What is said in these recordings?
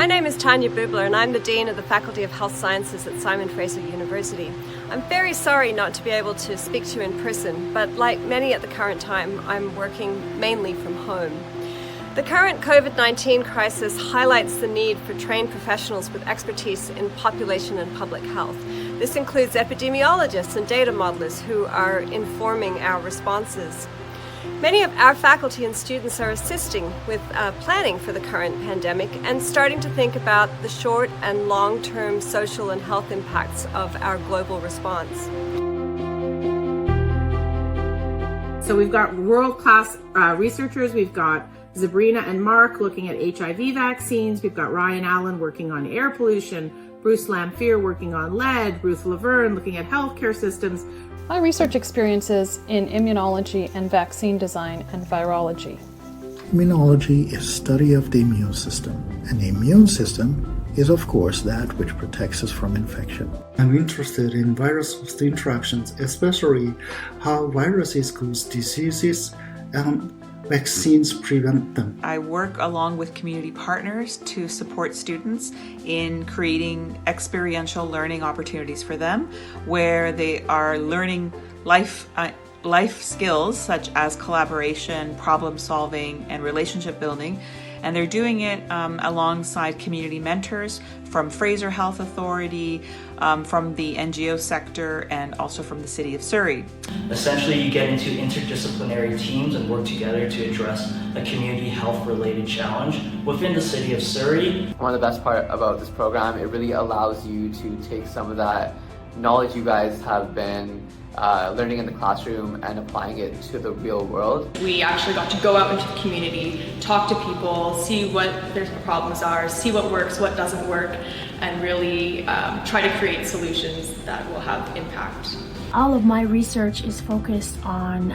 My name is Tanya Bubler and I'm the Dean of the Faculty of Health Sciences at Simon Fraser University. I'm very sorry not to be able to speak to you in person, but like many at the current time, I'm working mainly from home. The current COVID-19 crisis highlights the need for trained professionals with expertise in population and public health. This includes epidemiologists and data modelers who are informing our responses. Many of our faculty and students are assisting with planning for the current pandemic and starting to think about the short and long-term social and health impacts of our global response. So we've got world-class researchers. We've got Sabrina and Mark looking at HIV vaccines. We've got Ryan Allen working on air pollution, Bruce Lamphere working on lead, Ruth Laverne looking at healthcare systems. My research experiences in immunology and vaccine design and virology. Immunology is study of the immune system, and the immune system is of course that which protects us from infection. I'm interested in virus-host interactions, especially how viruses cause diseases and vaccines prevent them. I work along with community partners to support students in creating experiential learning opportunities for them, where they are learning life skills such as collaboration, problem solving, and relationship building. And they're doing it alongside community mentors from Fraser Health Authority, from the NGO sector, and also from the City of Surrey. Essentially, you get into interdisciplinary teams and work together to address a community health-related challenge within the City of Surrey. One of the best part about this program, it really allows you to take some of that knowledge you guys have been learning in the classroom and applying it to the real world. We actually got to go out into the community, talk to people, see what their problems are, see what works, what doesn't work, and really try to create solutions that will have impact. All of my research is focused on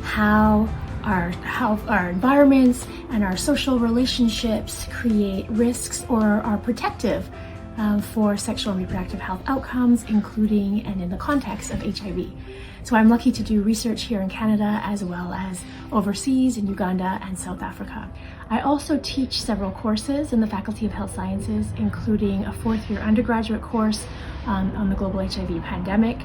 how our environments and our social relationships create risks or are protective for sexual and reproductive health outcomes, including and in the context of HIV. So I'm lucky to do research here in Canada as well as overseas in Uganda and South Africa. I also teach several courses in the Faculty of Health Sciences, including a fourth-year undergraduate course on the global HIV pandemic,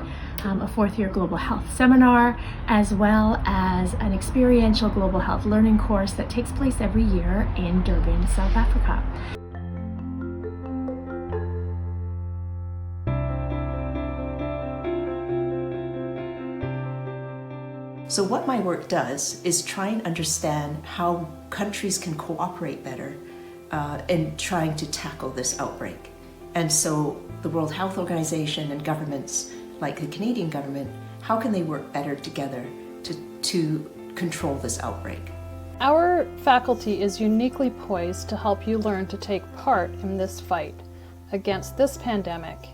a fourth-year global health seminar, as well as an experiential global health learning course that takes place every year in Durban, South Africa. So what my work does is try and understand how countries can cooperate better in trying to tackle this outbreak. And so the World Health Organization and governments like the Canadian government, how can they work better together to control this outbreak? Our faculty is uniquely poised to help you learn to take part in this fight against this pandemic,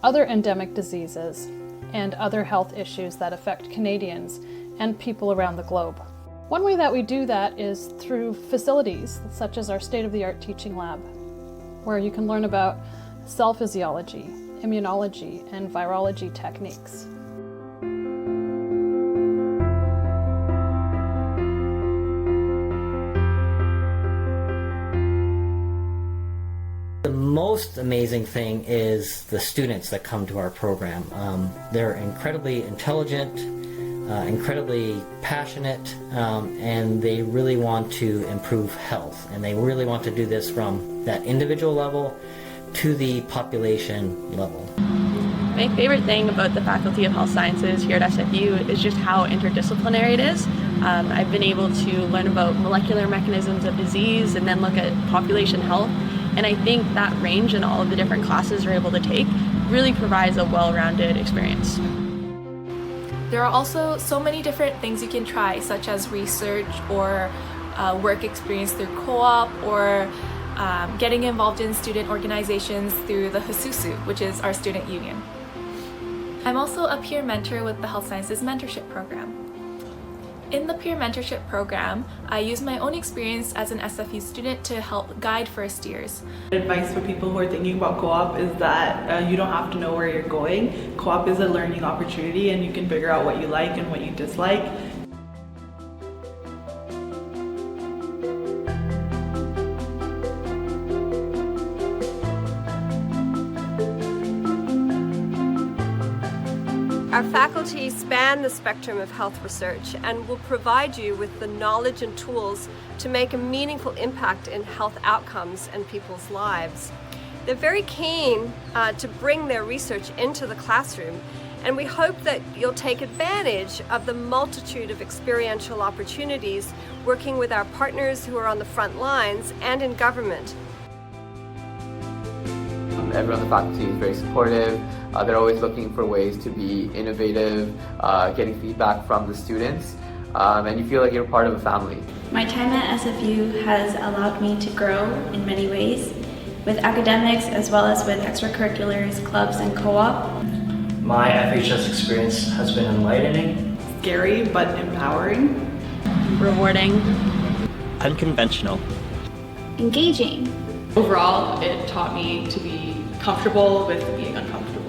other endemic diseases, and other health issues that affect Canadians and people around the globe. One way that we do that is through facilities such as our state-of-the-art teaching lab, where you can learn about cell physiology, immunology, and virology techniques. The most amazing thing is the students that come to our program. They're incredibly intelligent, incredibly passionate, and they really want to improve health. And they really want to do this from that individual level to the population level. My favorite thing about the Faculty of Health Sciences here at SFU is just how interdisciplinary it is. I've been able to learn about molecular mechanisms of disease and then look at population health. And I think that range in all of the different classes we're able to take really provides a well-rounded experience. There are also so many different things you can try, such as research or work experience through co-op or getting involved in student organizations through the Hasusu, which is our student union. I'm also a peer mentor with the Health Sciences Mentorship Program. In the peer mentorship program, I use my own experience as an SFU student to help guide first years. Advice for people who are thinking about co-op is that you don't have to know where you're going. Co-op is a learning opportunity and you can figure out what you like and what you dislike. Our faculty span the spectrum of health research and will provide you with the knowledge and tools to make a meaningful impact in health outcomes and people's lives. They're very keen to bring their research into the classroom, and we hope that you'll take advantage of the multitude of experiential opportunities working with our partners who are on the front lines and in government. Everyone on the faculty is very supportive. They're always looking for ways to be innovative, getting feedback from the students, and you feel like you're part of a family. My time at SFU has allowed me to grow in many ways, with academics as well as with extracurriculars, clubs, and co-op. My FHS experience has been enlightening, Scary but empowering, Rewarding. Unconventional. Engaging. Overall, it taught me to be comfortable with being uncomfortable.